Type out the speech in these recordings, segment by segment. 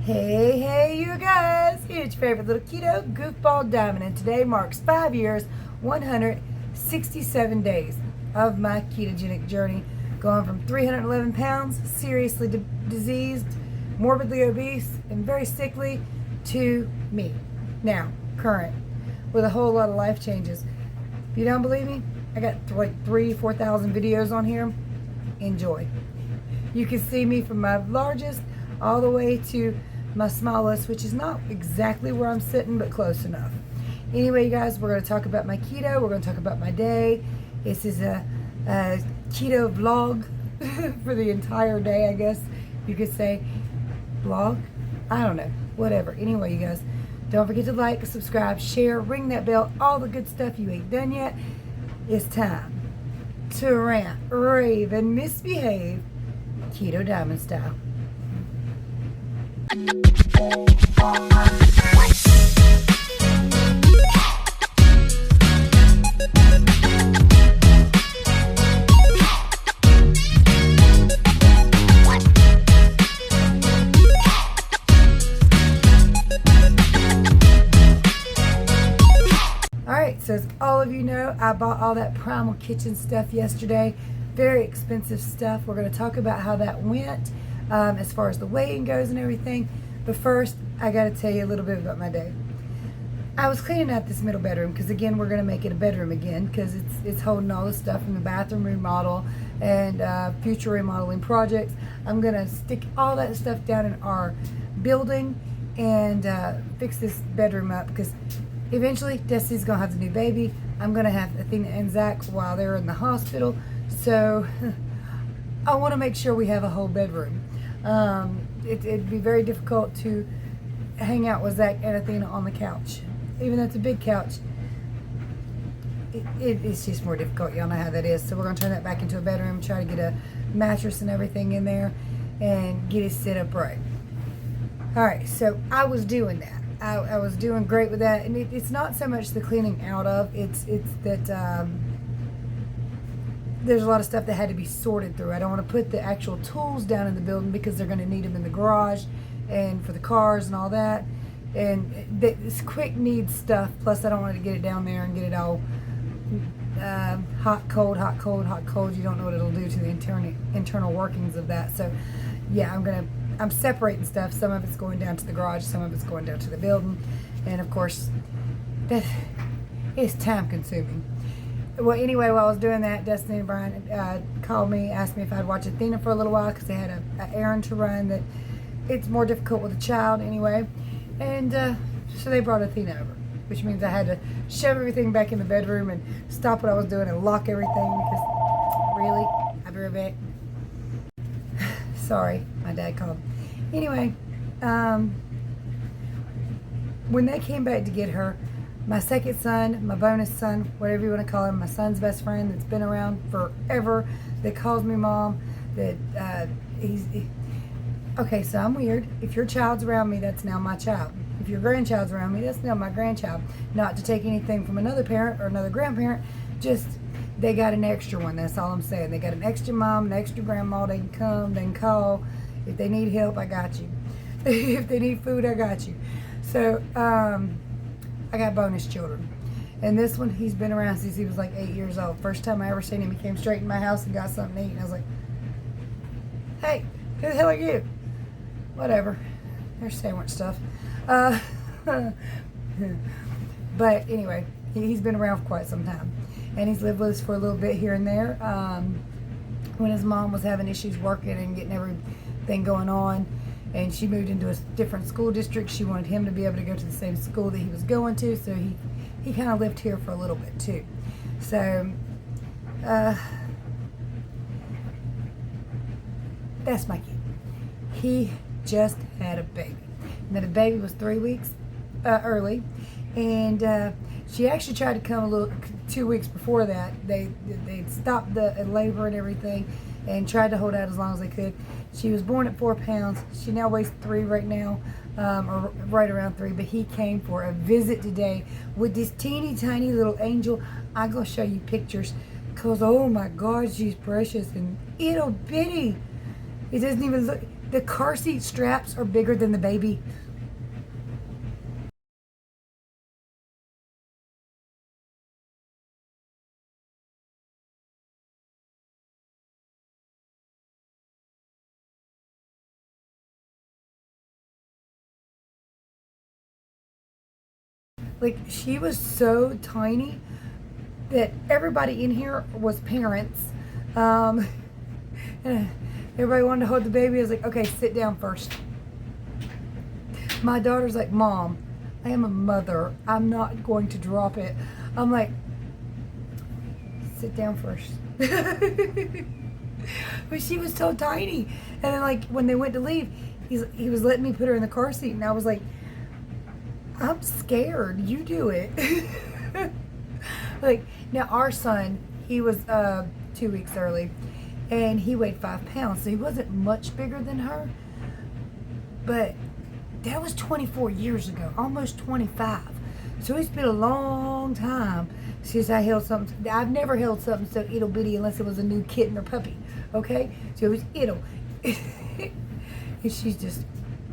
Hey, you guys! It's your favorite little keto goofball Diamond, and today marks 5 years, 167 days of my ketogenic journey, going from 311 pounds, seriously diseased, morbidly obese, and very sickly, to me, now, current, with a whole lot of life changes. If you don't believe me, I got like 4,000 videos on here. Enjoy. You can see me from my largest all the way to my smallest, which is not exactly where I'm sitting, but close enough. Anyway, you guys, we're going to talk about my keto. We're going to talk about my day. This is a keto vlog for the entire day, I guess you could say. Vlog? I don't know. Whatever. Anyway, you guys, don't forget to like, subscribe, share, ring that bell, all the good stuff you ain't done yet. It's time to rant, rave, and misbehave Keto Diamond style. Alright, so as all of you know, I bought all that Primal Kitchen stuff yesterday. Very expensive stuff. We're going to talk about how that went as far as the weigh-in goes and everything. But first, I got to tell you a little bit about my day. I was cleaning out this middle bedroom because, again, we're going to make it a bedroom again because it's holding all the stuff from the bathroom remodel and future remodeling projects. I'm going to stick all that stuff down in our building and fix this bedroom up because eventually Destiny's going to have the new baby. I'm going to have Athena and Zach while they're in the hospital. So I want to make sure we have a whole bedroom. It'd be very difficult to hang out with Zach and Athena on the couch. Even though it's a big couch, it's just more difficult. Y'all know how that is. So we're going to turn that back into a bedroom, try to get a mattress and everything in there, and get it set up right. Alright, so I was doing that. I was doing great with that. And it's not so much the cleaning out of, it's that there's a lot of stuff that had to be sorted through. I don't want to put the actual tools down in the building because they're going to need them in the garage and for the cars and all that. And this quick needs stuff. Plus, I don't want to get it down there and get it all hot, cold, hot, cold, hot, cold. You don't know what it'll do to the internal workings of that. So, yeah, I'm separating stuff. Some of it's going down to the garage. Some of it's going down to the building. And, of course, that is time consuming. Well, anyway, while I was doing that, Destiny and Brian called me, asked me if I'd watch Athena for a little while because they had an errand to run that it's more difficult with a child anyway. And so they brought Athena over, which means I had to shove everything back in the bedroom and stop what I was doing and lock everything because, really? I'll be right back. Sorry, my dad called. Anyway, when they came back to get her, my second son, my bonus son, whatever you want to call him, my son's best friend that's been around forever, that calls me mom, that okay, so I'm weird. If your child's around me, that's now my child. If your grandchild's around me, that's now my grandchild. Not to take anything from another parent or another grandparent, just they got an extra one, that's all I'm saying. They got an extra mom, an extra grandma, they can come, they can call. If they need help, I got you. If they need food, I got you. So, I got bonus children. And this one, he's been around since he was like 8 years old. First time I ever seen him, he came straight in my house and got something to eat. And I was like, hey, who the hell are you? Whatever. There's sandwich stuff. But anyway, he's been around for quite some time. And he's lived with us for a little bit here and there. When his mom was having issues working and getting everything going on, and she moved into a different school district, she wanted him to be able to go to the same school that he was going to, so he kind of lived here for a little bit too. So that's my kid. He just had a baby. Now the baby was 3 weeks early, and she actually tried to come 2 weeks before that. They stopped the labor and everything and tried to hold out as long as they could. She was born at 4 pounds. She now weighs 3 right now, or right around 3. But he came for a visit today with this teeny tiny little angel. I'm going to show you pictures because, oh my God, she's precious and ittle bitty. It doesn't even look, The car seat straps are bigger than the baby. Like, she was so tiny that everybody in here was parents. And everybody wanted to hold the baby. I was like, okay, sit down first. My daughter's like, Mom, I am a mother. I'm not going to drop it. I'm like, sit down first. But she was so tiny. And then, like, when they went to leave, he was letting me put her in the car seat. And I was like, I'm scared. You do it. Like, now our son, he was 2 weeks early. And he weighed 5 pounds. So he wasn't much bigger than her. But that was 24 years ago. Almost 25. So it's been a long time since I held something. I've never held something so ittle bitty unless it was a new kitten or puppy. Okay? So it was ittle. And she's just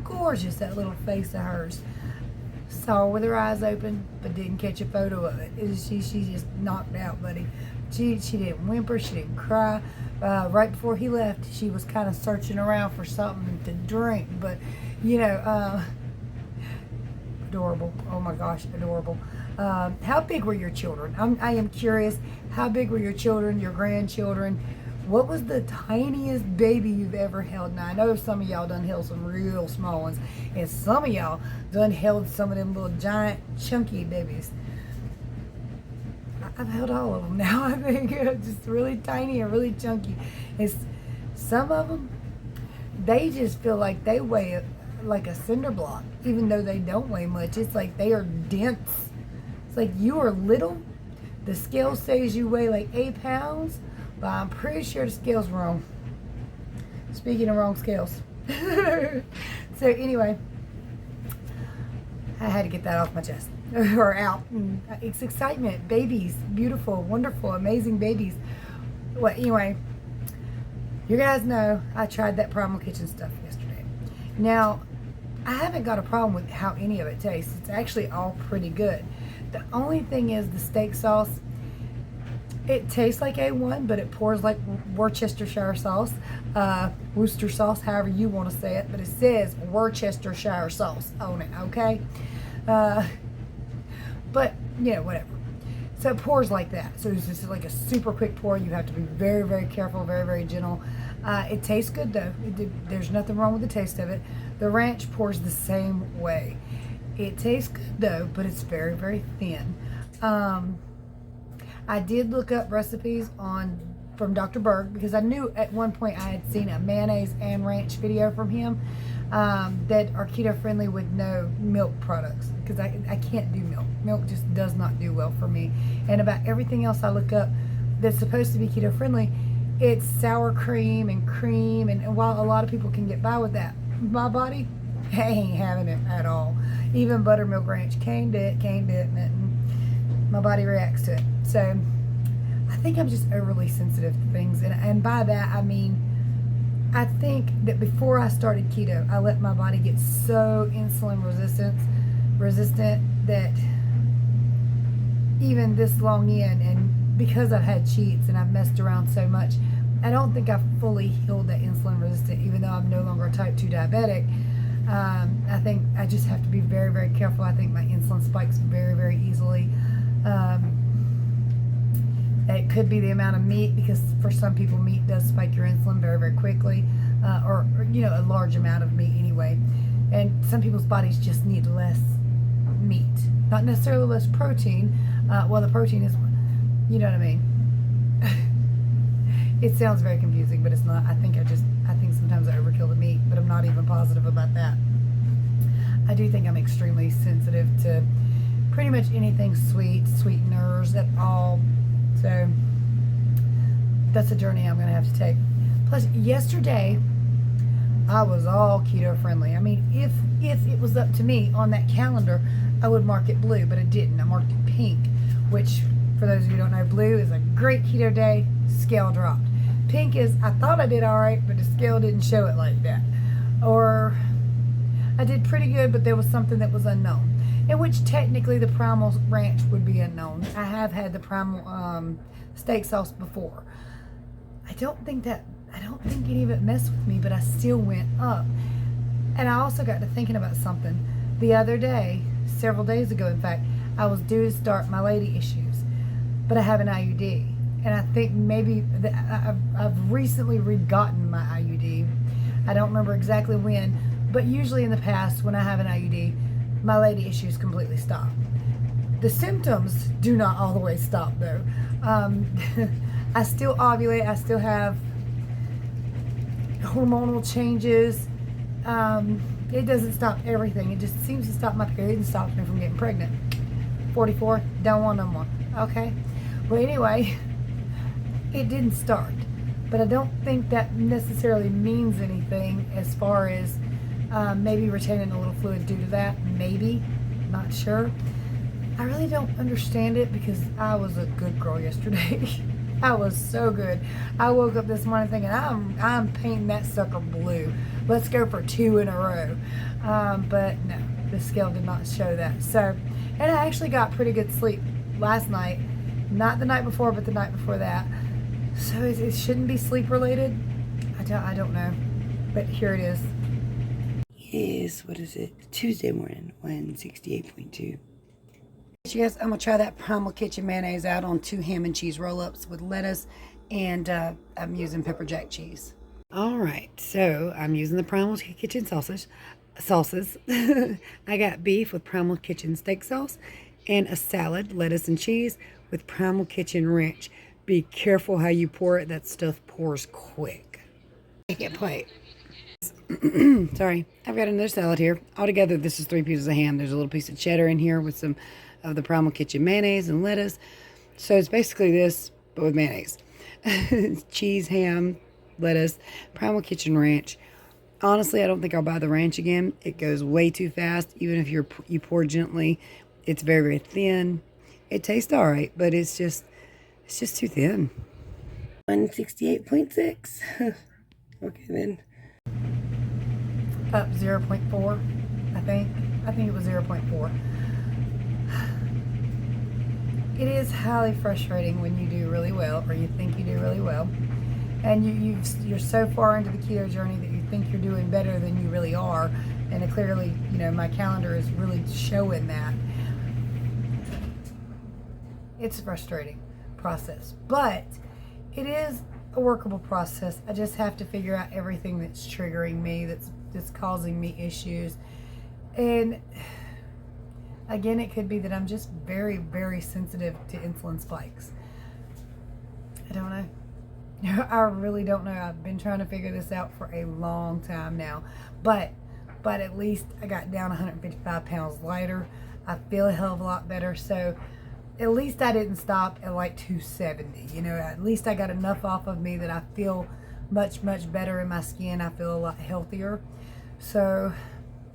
gorgeous, that little face of hers. Saw her with her eyes open, but didn't catch a photo of it. She's just knocked out, buddy. She didn't whimper. She didn't cry. Right before he left, she was kind of searching around for something to drink. But, you know, adorable. Oh my gosh, adorable. How big were your children? I am curious. How big were your children, your grandchildren? What was the tiniest baby you've ever held? Now, I know some of y'all done held some real small ones, and some of y'all done held some of them little giant chunky babies. I've held all of them now. I think just really tiny and really chunky. It's some of them, they just feel like they weigh like a cinder block, even though they don't weigh much. It's like they are dense. It's like you are little. The scale says you weigh like 8 pounds, but I'm pretty sure the scale's wrong. Speaking of wrong scales. So anyway, I had to get that off my chest. Or out. It's excitement. Babies. Beautiful, wonderful, amazing babies. Well, anyway, you guys know I tried that Primal Kitchen stuff yesterday. Now, I haven't got a problem with how any of it tastes. It's actually all pretty good. The only thing is the steak sauce. It tastes like A1, but it pours like Worcestershire sauce, Worcester sauce, however you want to say it. But it says Worcestershire sauce on it, okay? But, you know, whatever. So it pours like that. So it's just like a super quick pour. You have to be very, very careful, very, very gentle. It tastes good, though. There's nothing wrong with the taste of it. The ranch pours the same way. It tastes good, though, but it's very, very thin. I did look up recipes from Dr. Berg because I knew at one point I had seen a mayonnaise and ranch video from him that are keto friendly with no milk products, because I can't do milk. Milk just does not do well for me. And about everything else I look up that's supposed to be keto friendly, it's sour cream, and while a lot of people can get by with that, my body, I ain't having it at all. Even buttermilk ranch, can't do it. My body reacts to it. So I think I'm just overly sensitive to things, and by that I mean I think that before I started keto, I let my body get so insulin resistant that even this long in, and because I've had cheats and I've messed around so much, I don't think I've fully healed that insulin resistant, even though I'm no longer type 2 diabetic. I think I just have to be very, very careful. I think my insulin spikes very, very easily. It could be the amount of meat, because for some people meat does spike your insulin very, very quickly, or you know, a large amount of meat anyway. And some people's bodies just need less meat, not necessarily less protein. Well, the protein is, you know what I mean. It sounds very confusing, but it's not. I think sometimes I overkill the meat, but I'm not even positive about that. I do think I'm extremely sensitive to pretty much anything sweet, sweeteners at all. So that's a journey I'm going to have to take. Plus, yesterday I was all keto friendly. I mean, if it was up to me on that calendar, I would mark it blue, but I didn't. I marked it pink, which, for those of you who don't know, blue is a great keto day. Scale dropped. Pink is, I thought I did all right, but the scale didn't show it like that. or I did pretty good, but there was something that was unknown, in which technically the Primal Ranch would be unknown. I have had the Primal steak sauce before. I don't think any of it messed with me, but I still went up. And I also got to thinking about something the other day, several days ago, in fact. I was due to start my lady issues, but I have an IUD. And I think maybe I've recently re-gotten my IUD. I don't remember exactly when, but usually in the past when I have an IUD, my lady issues completely stop. The symptoms do not all the way stop though. I still ovulate, I still have hormonal changes. It doesn't stop everything. It just seems to stop my period and stops me from getting pregnant. 44, don't want no more. Okay. Well, anyway, it didn't start. But I don't think that necessarily means anything as far as maybe retaining a little fluid due to that. Maybe. Not sure. I really don't understand it because I was a good girl yesterday. I was so good. I woke up this morning thinking, I'm painting that sucker blue. Let's go for 2 in a row. But no, the scale did not show that. So, and I actually got pretty good sleep last night. Not the night before, but the night before that. So it shouldn't be sleep related. I don't know. But here it is. What is it? Tuesday morning, 168.2. You guys, I'm going to try that Primal Kitchen mayonnaise out on 2 ham and cheese roll-ups with lettuce, and I'm using pepper jack cheese. All right, so I'm using the Primal Kitchen sauces. I got beef with Primal Kitchen steak sauce and a salad, lettuce and cheese with Primal Kitchen ranch. Be careful how you pour it. That stuff pours quick. Take it plate. Sorry, I've got another salad here. Altogether, this is 3 pieces of ham. There's a little piece of cheddar in here with some of the Primal Kitchen mayonnaise and lettuce. So it's basically this, but with mayonnaise. Cheese, ham, lettuce, Primal Kitchen ranch. Honestly, I don't think I'll buy the ranch again. It goes way too fast. Even if you pour gently, it's very, very thin. It tastes all right, but it's just too thin. 168.6. Okay, then. Up 0.4, I think. I think it was 0.4. It is highly frustrating when you do really well, or you think you do really well, and you're so far into the keto journey that you think you're doing better than you really are, and it clearly, my calendar is really showing that. It's a frustrating process, but it is a workable process. I just have to figure out everything that's triggering me, that's causing me issues. And again, it could be that I'm just very, very sensitive to insulin spikes. I don't know. I really don't know. I've been trying to figure this out for a long time now. But at least I got down 155 pounds lighter. I feel a hell of a lot better. So at least I didn't stop at like 270. At least I got enough off of me that I feel much, much better in my skin. I feel a lot healthier. So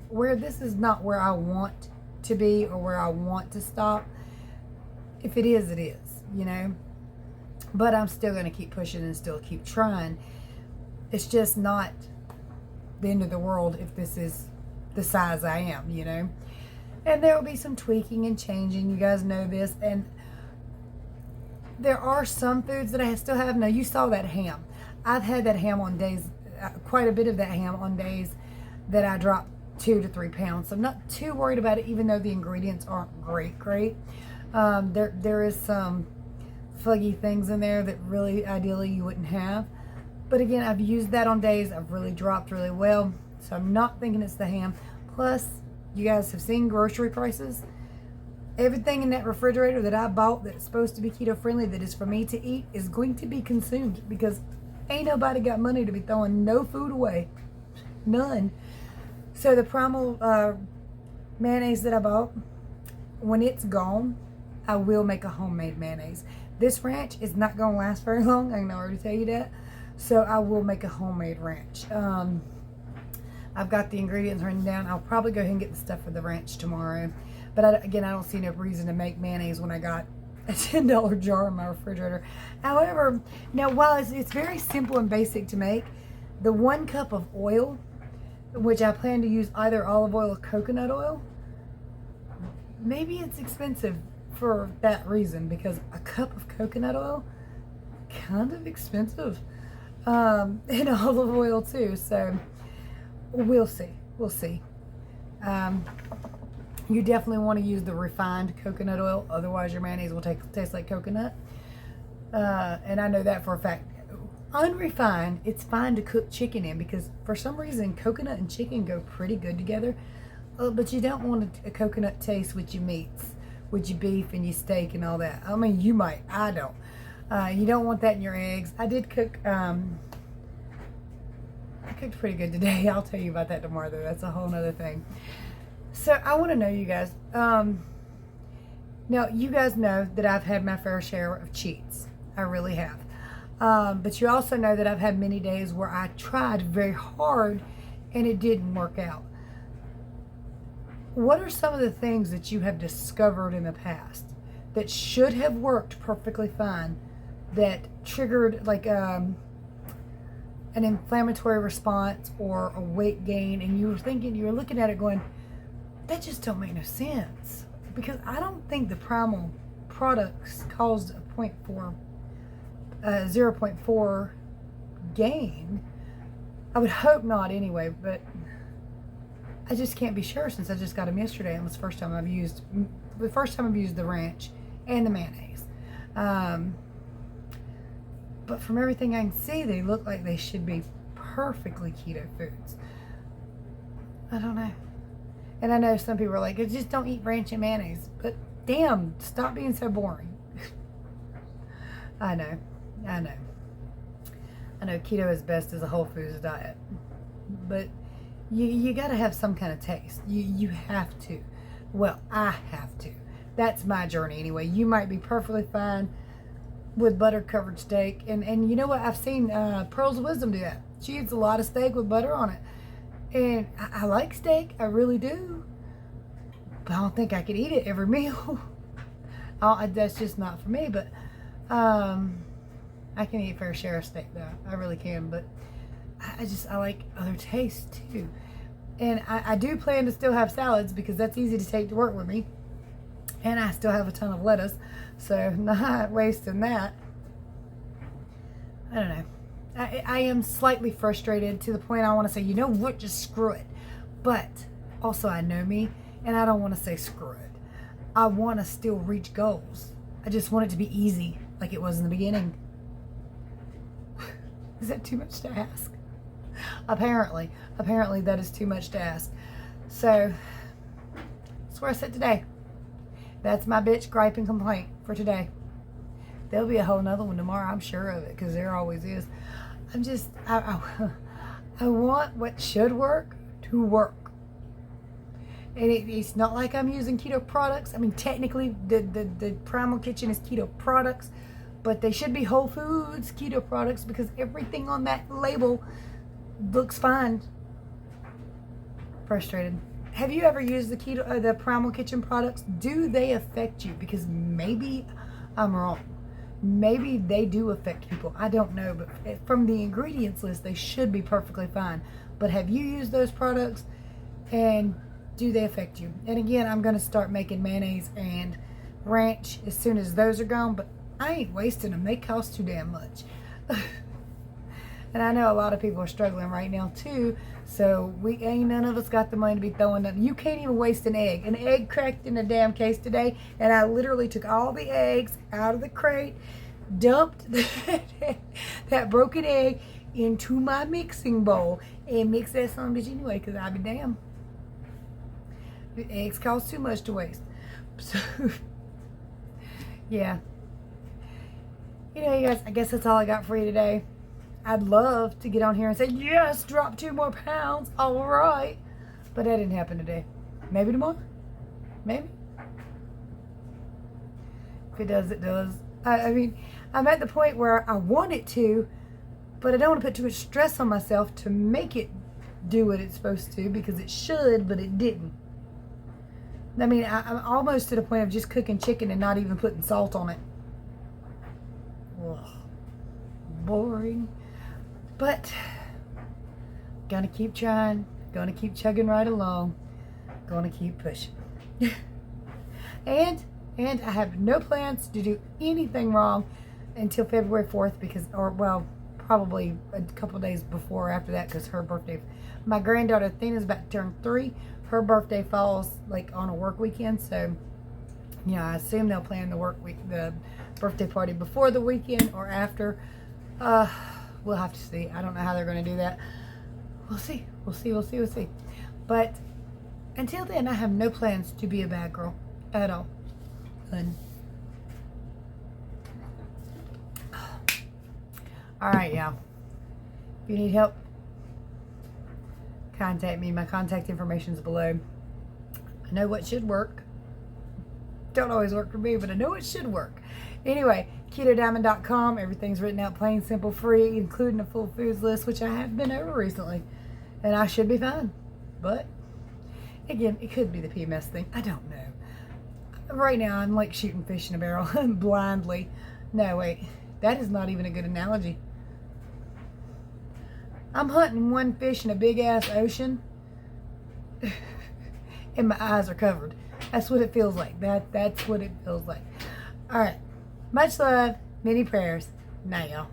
where this is not where I want to be or where I want to stop. If it is, it is, But I'm still going to keep pushing and still keep trying. It's just not the end of the world if this is the size I am, And there will be some tweaking and changing. You guys know this. And there are some foods that I still have. Now, you saw that ham. I've had that ham on days, quite a bit of that ham on days that I dropped 2 to 3 pounds. So I'm not too worried about it, even though the ingredients aren't great. There is some fuggy things in there that really, ideally, you wouldn't have. But again, I've used that on days I've really dropped really well. So I'm not thinking it's the ham. Plus, you guys have seen grocery prices. Everything in that refrigerator that I bought that's supposed to be keto friendly, that is for me to eat, is going to be consumed because ain't nobody got money to be throwing no food away. None. So the Primal mayonnaise that I bought, when it's gone, I will make a homemade mayonnaise. This ranch is not going to last very long. I can already tell you that. So I will make a homemade ranch. I've got the ingredients written down. I'll probably go ahead and get the stuff for the ranch tomorrow. But again, I don't see no reason to make mayonnaise when I got a $10 jar in my refrigerator. However, now while it's very simple and basic to make, the 1 cup of oil which I plan to use either olive oil or coconut oil. Maybe it's expensive for that reason, because a cup of coconut oil, kind of expensive, and olive oil too. So we'll see. We'll see. You definitely want to use the refined coconut oil, otherwise your mayonnaise will taste like coconut. And I know that for a fact. Unrefined, it's fine to cook chicken in, because for some reason coconut and chicken go pretty good together. But you don't want a coconut taste with your meats, with your beef and your steak and all that. I mean, you might. I don't. You don't want that in your eggs. I did cook. I cooked pretty good today. I'll tell you about that tomorrow, though. That's a whole nother thing. So I want to know, you guys. Now, you guys know that I've had my fair share of cheats. I really have. But you also know that I've had many days where I tried very hard and it didn't work out. What are some of the things that you have discovered in the past that should have worked perfectly fine, that triggered like an inflammatory response or a weight gain, and you were looking at it going, that just don't make no sense? Because I don't think the Primal products caused a 0.4 gain. I would hope not anyway, but I just can't be sure since I just got them yesterday, and it's the first time I've used the ranch and the mayonnaise. But from everything I can see, they look like they should be perfectly keto foods. I don't know. And I know some people are like, just don't eat ranch and mayonnaise. But damn, stop being so boring. I know keto is best as a whole foods diet. But you got to have some kind of taste. You have to. Well, I have to. That's my journey anyway. You might be perfectly fine with butter covered steak. And you know what? I've seen Pearls of Wisdom do that. She eats a lot of steak with butter on it. And I like steak. I really do. But I don't think I could eat it every meal. That's just not for me. But I can eat a fair share of steak though. I really can. But I like other tastes too. And I do plan to still have salads, because that's easy to take to work with me. And I still have a ton of lettuce, so not wasting that. I don't know. I am slightly frustrated to the point I want to say, you know what, just screw it. But also I know me, and I don't want to say screw it. I want to still reach goals. I just want it to be easy like it was in the beginning. Is that too much to ask? Apparently that is too much to ask. So that's where I sit today. That's my bitch gripe and complaint for today. There'll be a whole nother one tomorrow, I'm sure of it, because there always is. I want what should work to work. And it's not like I'm using keto products. I mean, technically the Primal Kitchen is keto products, but they should be whole foods keto products, because everything on that label looks fine. Frustrated. Have you ever used the Primal Kitchen products? Do they affect you? Because maybe I'm wrong. Maybe they do affect people. I don't know. But from the ingredients list, they should be perfectly fine. But have you used those products? And do they affect you? And again, I'm going to start making mayonnaise and ranch as soon as those are gone. But I ain't wasting them. They cost too damn much. And I know a lot of people are struggling right now too. So none of us got the money to be throwing them. You can't even waste an egg. An egg cracked in a damn case today, and I literally took all the eggs out of the crate, dumped that broken egg into my mixing bowl, and mixed that son of a bitch anyway, because I'll be damned. The eggs cost too much to waste. So, yeah. You know, you guys, I guess that's all I got for you today. I'd love to get on here and say, yes, drop 2 more pounds. All right. But that didn't happen today. Maybe tomorrow. Maybe. If it does, it does. I mean, I'm at the point where I want it to, but I don't want to put too much stress on myself to make it do what it's supposed to, because it should, but it didn't. I mean, I'm almost to the point of just cooking chicken and not even putting salt on it. Ugh. Boring. But, gonna keep trying. Gonna keep chugging right along. Gonna keep pushing. and I have no plans to do anything wrong until February 4th probably a couple days before or after that, because her birthday, my granddaughter Athena's about to turn 3. Her birthday falls like on a work weekend, so I assume they'll plan the birthday party before the weekend or after. We'll have to see. I don't know how they're going to do that. We'll see. But until then, I have no plans to be a bad girl at all. None. All right, y'all. If you need help, contact me. My contact information is below. I know what should work. Don't always work for me, but I know it should work. Anyway, KetoDiamond.com. Everything's written out plain, simple, free, including a full foods list, which I have been over recently. And I should be fine. But, again, it could be the PMS thing. I don't know. Right now, I'm like shooting fish in a barrel blindly. No, wait. That is not even a good analogy. I'm hunting one fish in a big-ass ocean, and my eyes are covered. That's what it feels like. That's what it feels like. All right. Much love. Many prayers. Night, y'all.